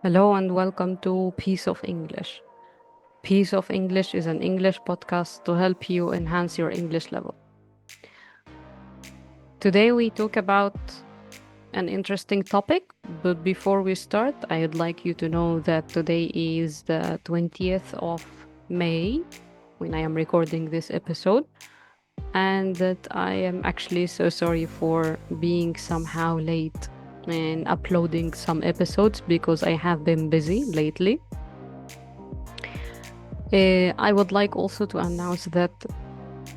Hello and welcome to Piece of English. Piece of English is an English podcast to help you enhance your English level. Today we talk about an interesting topic, but before we start, I'd like you to know that today is the 20th of May when I am recording this episode, and that I am actually so sorry for being somehow late in uploading some episodes because I have been busy lately. I would like also to announce that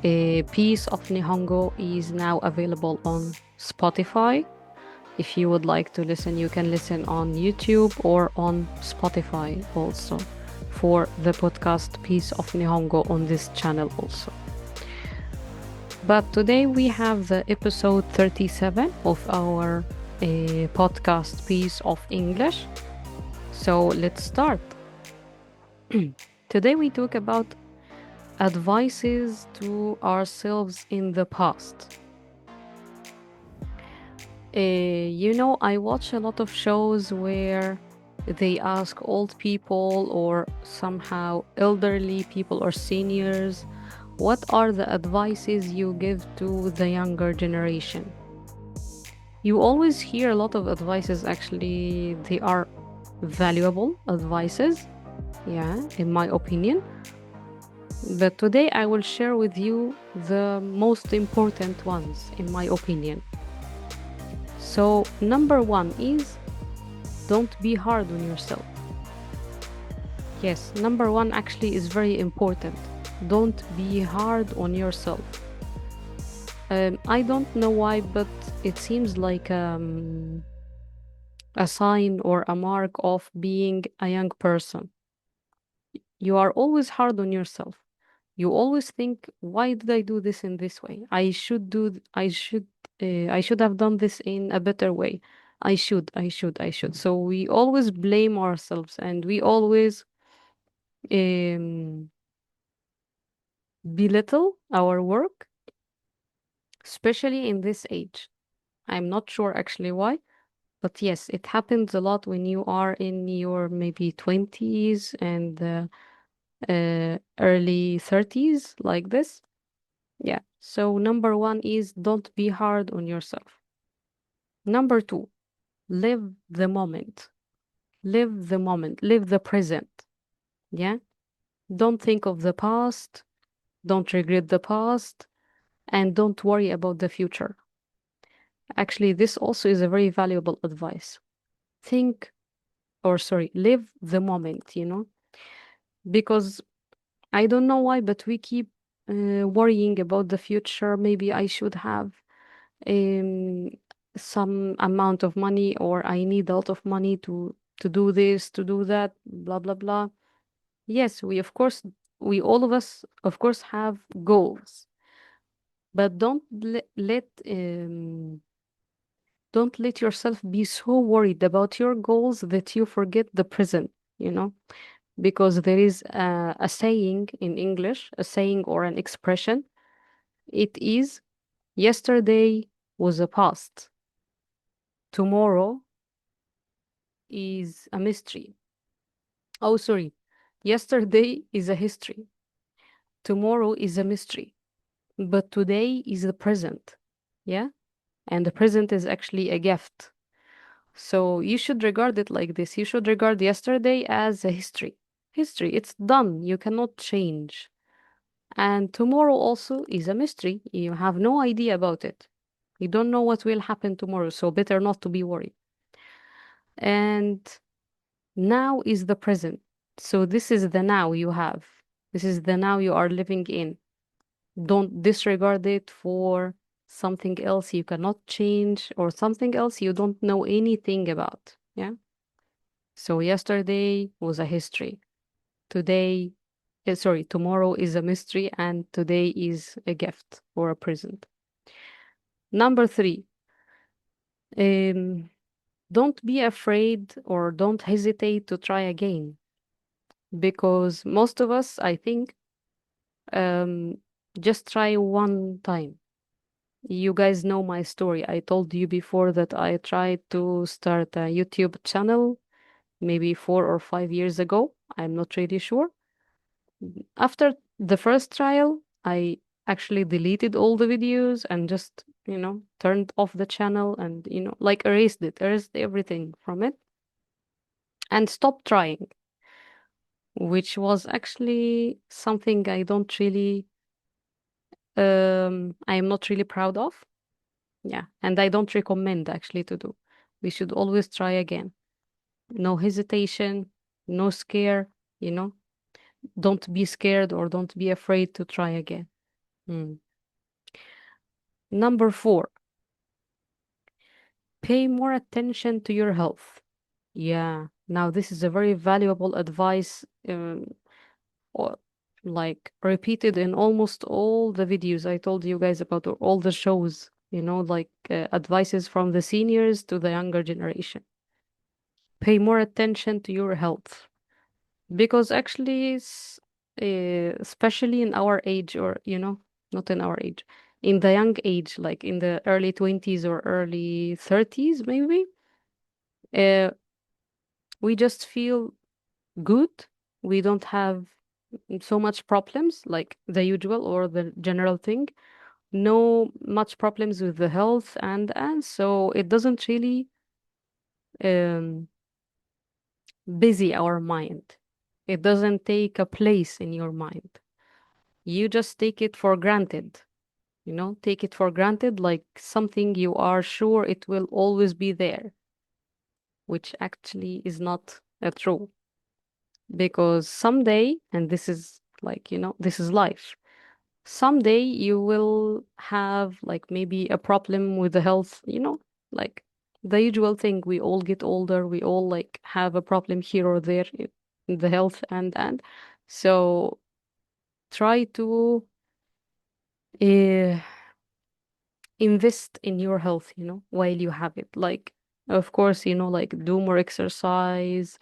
a piece of Nihongo is now available on Spotify. If you would like to listen, you can listen on YouTube or on Spotify also for the podcast Piece of Nihongo on this channel also. But today we have the episode 37 of our podcast Piece of English. So let's start. Today we talk about advices to ourselves in the past. I watch a lot of shows where they ask old people or somehow elderly people or seniors, what are the advices you give to the younger generation? You always hear a lot of advices, actually, they are valuable advices, yeah, in my opinion. But today I will share with you the most important ones, in my opinion. So, number one is don't be hard on yourself. Yes, number one actually is very important. Don't be hard on yourself. I don't know why, but it seems like a sign or a mark of being a young person. You are always hard on yourself. You always think, why did I do this in this way? I should have done this in a better way. I should. So we always blame ourselves and we always um, belittle our work, especially in this age. I'm not sure actually why, but yes, it happens a lot when you are in your maybe 20s and early 30s, like this. Yeah. So, number one is don't be hard on yourself. Number two, live the moment. Live the moment. Live the present. Yeah. Don't think of the past. Don't regret the past. And don't worry about the future. Actually, this also is a very valuable advice. Think, or sorry, live the moment, because I don't know why, but we keep worrying about the future. Maybe I should have um, some amount of money, or I need a lot of money to do this, to do that, blah blah blah. Yes, we all of us, of course, have goals, but don't let yourself be so worried about your goals that you forget the present, you know, because there is a saying in English, a saying or an expression. It is, yesterday was a past, tomorrow is a mystery. Oh, sorry. Yesterday is a history. Tomorrow is a mystery. But today is the present. Yeah? And the present is actually a gift. So you should regard it like this. You should regard yesterday as a history. History, it's done. You cannot change. And tomorrow also is a mystery. You have no idea about it. You don't know what will happen tomorrow, so better not to be worried. And now is the present. So this is the now you have. This is the now you are living in. Don't disregard it for something else you cannot change or something else you don't know anything about. Yeah. So yesterday was a history. Today, tomorrow is a mystery and today is a gift or a present. Number three, um, don't be afraid or don't hesitate to try again, because most of us, I think, um, just try one time. You guys know my story. I told you before that I tried to start a YouTube channel maybe 4 or 5 years ago. I'm not really sure. After the first trial, I actually deleted all the videos and just, turned off the channel and, like erased everything from it and stopped trying, which was actually something I am not really proud of. Yeah. And I don't recommend actually to do. We should always try again. No hesitation, no scare, you know, don't be scared or don't be afraid to try again. Mm. Number 4, pay more attention to your health. Yeah. Now, this is a very valuable advice, or like repeated in almost all the videos I told you guys about, or all the shows, like advices from the seniors to the younger generation. Pay more attention to your health because actually, especially in our age, or, not in our age, in the young age, like in the early 20s or early 30s, maybe, uh, we just feel good. We don't have so much problems like the usual or the general thing. No much problems with the health, and so it doesn't really um, busy our mind. It doesn't take a place in your mind. You just take it for granted. Take it for granted like something you are sure it will always be there, which actually is not true. Because someday, and this is like, this is life, someday you will have like maybe a problem with the health, like the usual thing. We all get older, we all like have a problem here or there in the health, and so try to uh, invest in your health, while you have it. Like, of course, like do more exercise,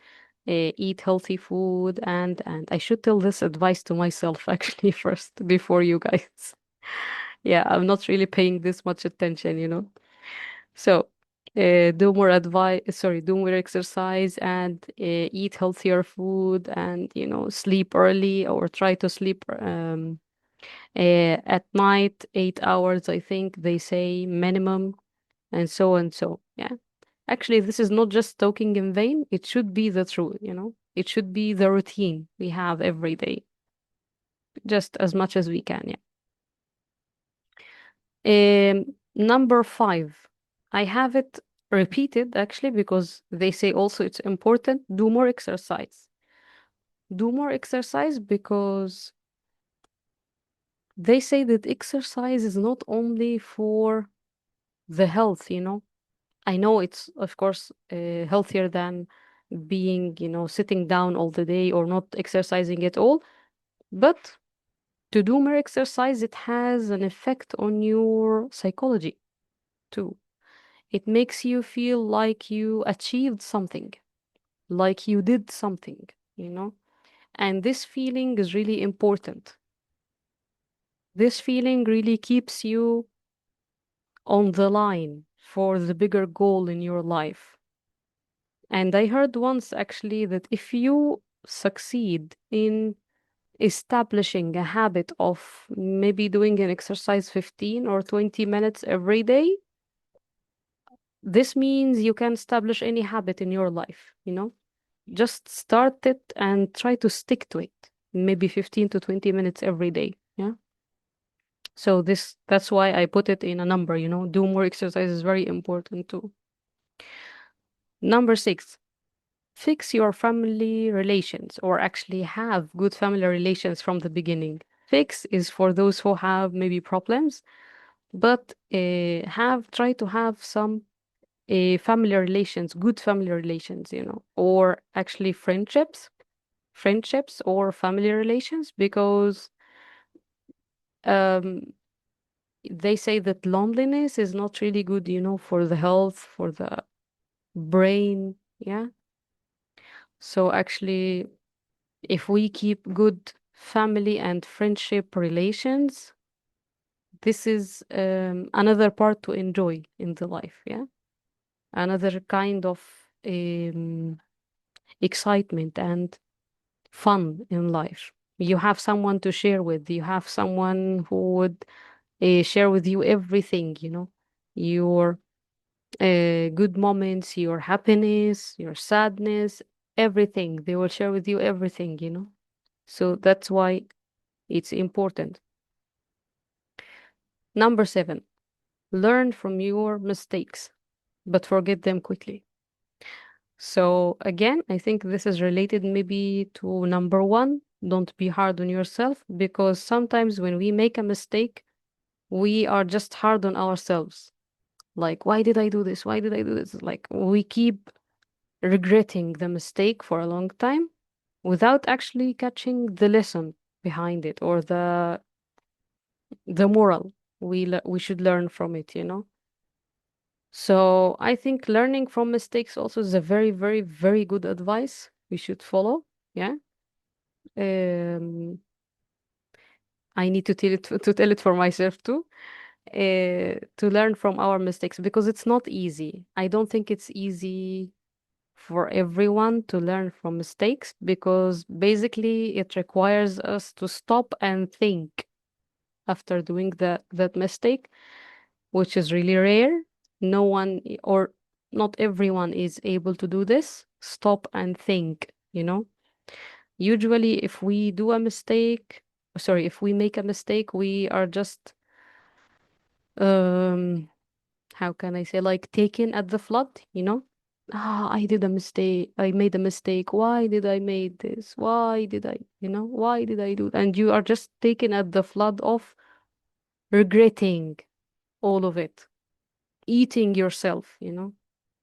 eat healthy food, and I should tell this advice to myself actually first before you guys. Yeah, I'm not really paying this much attention. So, do more exercise and eat healthier food and, sleep early or try to sleep at night, 8 hours, I think they say minimum, and so and so. Yeah. Actually, this is not just talking in vain. It should be the truth, It should be the routine we have every day, just as much as we can. Yeah. Number 5, I have it repeated actually because they say also it's important. Do more exercise. Do more exercise because they say that exercise is not only for the health, I know it's, of course, healthier than being, sitting down all the day or not exercising at all. But to do more exercise, it has an effect on your psychology too. It makes you feel like you achieved something, like you did something, you know? And this feeling is really important. This feeling really keeps you on the line for the bigger goal in your life. And I heard once actually that if you succeed in establishing a habit of maybe doing an exercise 15 or 20 minutes every day, this means you can establish any habit in your life, Just start it and try to stick to it. Maybe 15 to 20 minutes every day. Yeah. So that's why I put it in a number, Do more exercise is very important too. Number 6, fix your family relations, or actually have good family relations from the beginning. Fix is for those who have maybe problems, but have try to have some family relations, good family relations, or actually friendships or family relations, because um, they say that loneliness is not really good, for the health, for the brain. Yeah. So actually, if we keep good family and friendship relations, this is another part to enjoy in the life. Yeah. Another kind of um, excitement and fun in life. You have someone to share with, you have someone who would share with you everything, your good moments, your happiness, your sadness, everything. They will share with you everything. So that's why it's important. Number 7, learn from your mistakes, but forget them quickly. So again, I think this is related maybe to number 1, don't be hard on yourself, because sometimes when we make a mistake, we are just hard on ourselves. Like, why did I do this? Why did I do this? Like, we keep regretting the mistake for a long time without actually catching the lesson behind it, or the moral we should learn from it. So I think learning from mistakes also is a very, very, very good advice we should follow. Yeah. Um, I need to tell it to tell it for myself too. To learn from our mistakes, because it's not easy. I don't think it's easy for everyone to learn from mistakes, because basically it requires us to stop and think after doing that mistake, which is really rare. No one or not everyone is able to do this. Stop and think. Usually, if we do a mistake, sorry, if we make a mistake, we are just, um, how can I say, like taken at the flood. Ah, I did a mistake. I made a mistake. Why did I made this? Why did why did I do that? And you are just taken at the flood of regretting all of it, eating yourself,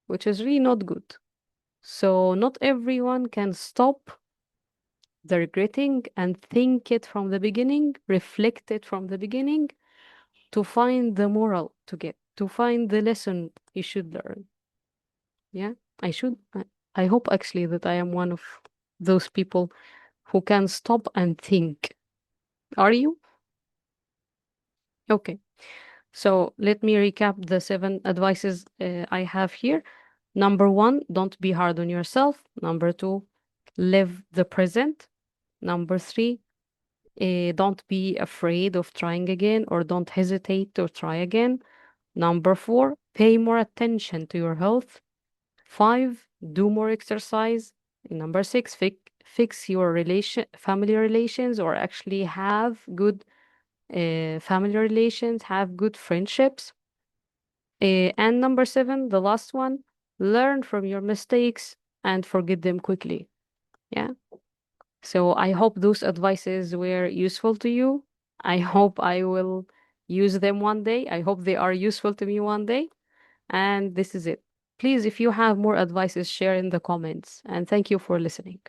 which is really not good. So not everyone can stop the regretting and think it from the beginning, reflect it from the beginning, to find the moral to find the lesson you should learn. Yeah, I should. I hope actually that I am one of those people who can stop and think. Are you? Okay. So let me recap the 7 advices I have here. Number 1, don't be hard on yourself. Number 2, live the present. Number 3, don't be afraid of trying again, or don't hesitate to try again. Number 4, pay more attention to your health. 5, do more exercise. Number 6, fix your family relations, or actually have good family relations, have good friendships. And number 7, the last one, learn from your mistakes and forget them quickly. Yeah. So I hope those advices were useful to you. I hope I will use them one day. I hope they are useful to me one day. And this is it. Please, if you have more advices, share in the comments. And thank you for listening.